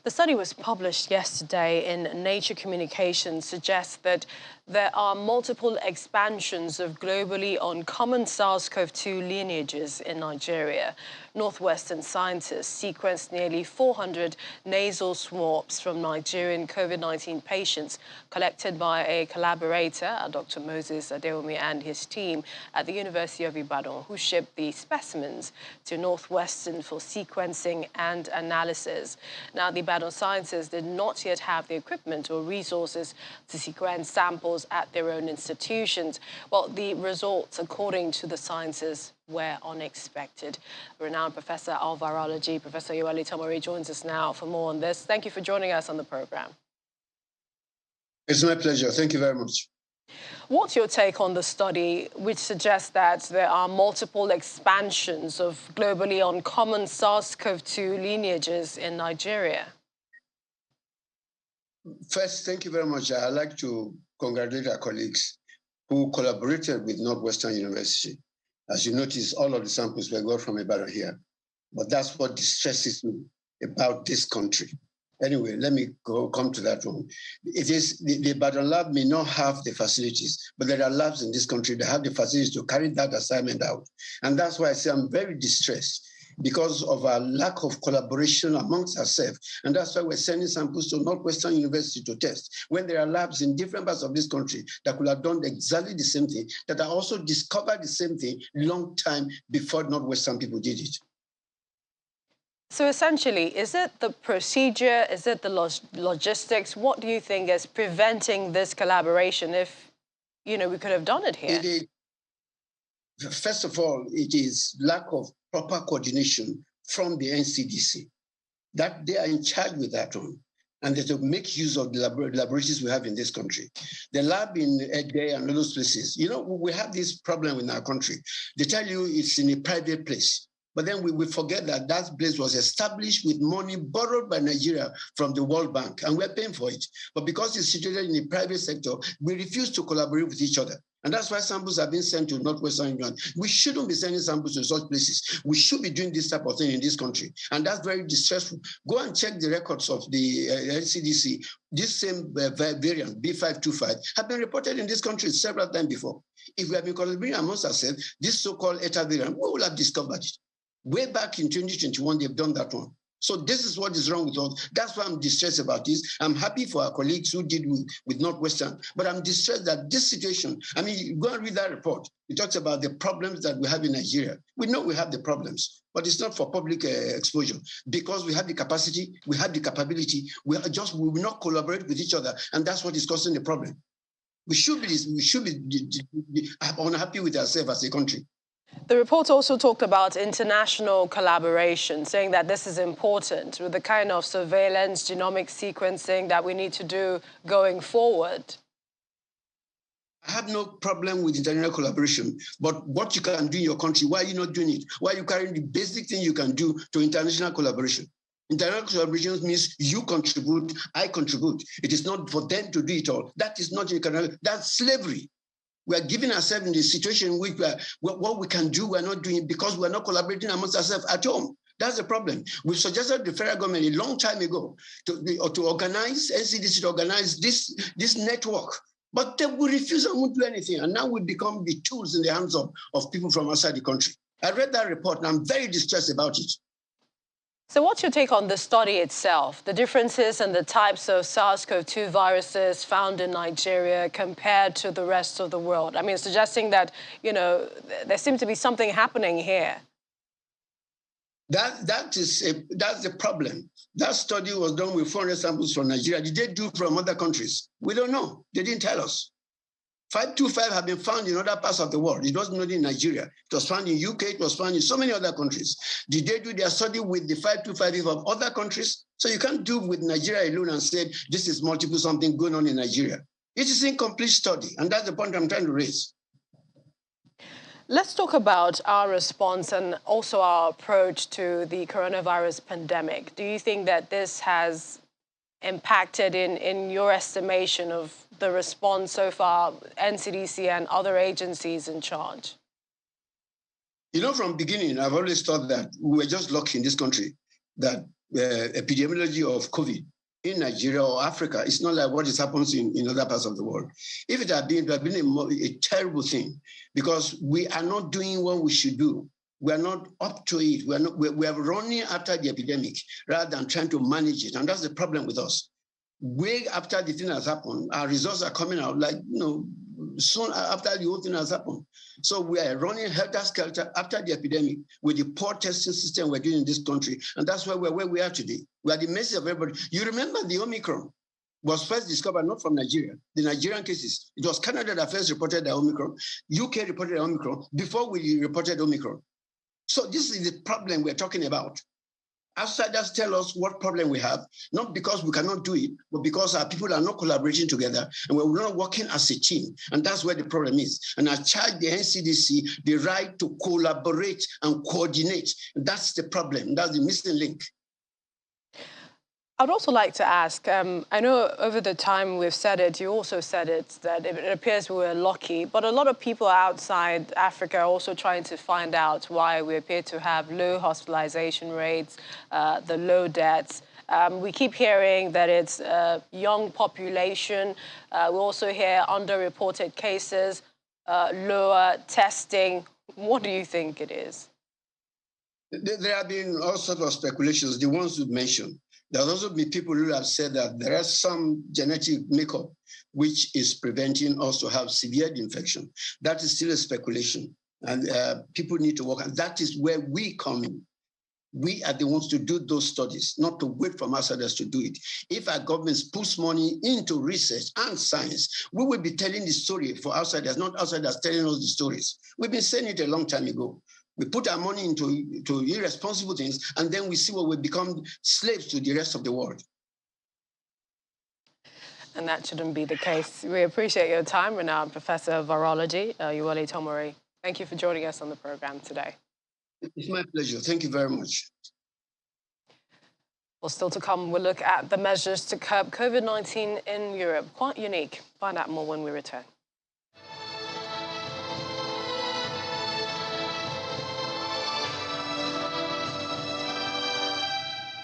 The study was published yesterday in Nature Communications, suggests that there are multiple expansions of globally uncommon SARS-CoV-2 lineages in Nigeria. Northwestern scientists sequenced nearly 400 nasal swabs from Nigerian COVID-19 patients collected by a collaborator, Dr. Moses Adeomi, and his team at the University of Ibadan, who shipped the specimens to Northwestern for sequencing and analysis. Now, the Ibadan scientists did not yet have the equipment or resources to sequence samples at their own institutions. Well, the results, according to the scientists, were unexpected. Renowned professor of virology, Professor Yewale Tomori, joins us now for more on this. Thank you for joining us on the program. It's my pleasure. Thank you very much. What's your take on the study, which suggests that there are multiple expansions of globally uncommon SARS-CoV-2 lineages in Nigeria? First, thank you very much. I'd like to congratulate our colleagues who collaborated with Northwestern University. As you notice, all of the samples were got from Ibadan here. But that's what distresses me about this country. Anyway, let me come to that one. It is the Ibadan lab may not have the facilities, but there are labs in this country that have the facilities to carry that assignment out. And that's why I say I'm very distressed because of our lack of collaboration amongst ourselves. And that's why we're sending samples to Northwestern University to test, when there are labs in different parts of this country that could have done exactly the same thing, that are also discovered the same thing long time before Northwestern people did it. So essentially, is it the procedure, is it the logistics? What do you think is preventing this collaboration if, we could have done it here? First of all, it is lack of proper coordination from the NCDC, that they are in charge with that one, and they to make use of the laboratories we have in this country. The lab in Ede and all those places, we have this problem in our country. They tell you it's in a private place, but then we forget that that place was established with money borrowed by Nigeria from the World Bank, and we're paying for it. But because it's situated in the private sector, we refuse to collaborate with each other. And that's why samples have been sent to Northwestern England. We shouldn't be sending samples to such places. We should be doing this type of thing in this country. And that's very distressful. Go and check the records of the NCDC. This same variant, B525, have been reported in this country several times before. If we have been collaborating amongst ourselves, this so-called ETA variant, we will have discovered it. Way back in 2021, they've done that one. So this is what is wrong with us. That's why I'm distressed about this. I'm happy for our colleagues who did with Northwestern, but I'm distressed that this situation, go and read that report. It talks about the problems that we have in Nigeria. We know we have the problems, but it's not for public exposure because we have the capacity, we have the capability. We will not collaborate with each other, and that's what is causing the problem. We should be unhappy with ourselves as a country. The report also talked about international collaboration, saying that this is important with the kind of surveillance, genomic sequencing that we need to do going forward. I have no problem with international collaboration, but what you can do in your country, why are you not doing it? Why are you carrying the basic thing you can do to international collaboration? International collaboration means you contribute, I contribute. It is not for them to do it all. That is not that's slavery. We are giving ourselves in the situation in which what we can do, we're not doing it because we're not collaborating amongst ourselves at home. That's the problem. We suggested the federal government a long time ago to organize, NCDC to organize this network, but they will refuse and won't do anything. And now we become the tools in the hands of people from outside the country. I read that report and I'm very distressed about it. So what's your take on the study itself, the differences in the types of SARS-CoV-2 viruses found in Nigeria compared to the rest of the world? Suggesting that, there seems to be something happening here. That's the problem. That study was done with 400 samples from Nigeria. Did they do from other countries? We don't know. They didn't tell us. 525 have been found in other parts of the world. It wasn't only in Nigeria. It was found in UK. It was found in so many other countries. Did they do their study with the 525 of other countries? So you can't do with Nigeria alone and say, this is multiple something going on in Nigeria. It is an incomplete study. And that's the point I'm trying to raise. Let's talk about our response and also our approach to the coronavirus pandemic. Do you think that this has impacted in your estimation of the response so far, NCDC and other agencies in charge? From the beginning, I've always thought that we were just lucky in this country that epidemiology of COVID in Nigeria or Africa, it's not like what is happening in other parts of the world. If it had been a terrible thing, because we are not doing what we should do. We are not up to it. We are running after the epidemic rather than trying to manage it. And that's the problem with us. Way after the thing has happened, our results are coming out like, soon after the whole thing has happened. So we are running helter-skelter after the epidemic with the poor testing system we're doing in this country. And that's why we're where we are today. We are the mercy of everybody. You remember the Omicron was first discovered not from Nigeria, the Nigerian cases. It was Canada that first reported the Omicron. UK reported the Omicron before we reported Omicron. So this is the problem we're talking about. Outsiders tell us what problem we have, not because we cannot do it, but because our people are not collaborating together and we're not working as a team. And that's where the problem is. And I charge the NCDC the right to collaborate and coordinate. That's the problem. That's the missing link. I'd also like to ask, I know over the time we've said it, you also said it, that it appears we were lucky, but a lot of people outside Africa are also trying to find out why we appear to have low hospitalization rates, the low deaths. We keep hearing that it's a young population. We also hear underreported cases, lower testing. What do you think it is? There have been all sorts of speculations, the ones you mentioned. There have also been people who have said that there is some genetic makeup which is preventing us to have severe infection. That is still a speculation, and people need to work. And that is where we come in. We are the ones to do those studies, not to wait for outsiders to do it. If our governments push money into research and science, we will be telling the story for outsiders, not outsiders telling us the stories. We've been saying it a long time ago. We put our money into irresponsible things, and then we see what we become slaves to the rest of the world. And that shouldn't be the case. We appreciate your time, renowned Professor of Virology, Yewale Tomori. Thank you for joining us on the program today. It's my pleasure. Thank you very much. Well, still to come, we'll look at the measures to curb COVID-19 in Europe. Quite unique. Find out more when we return.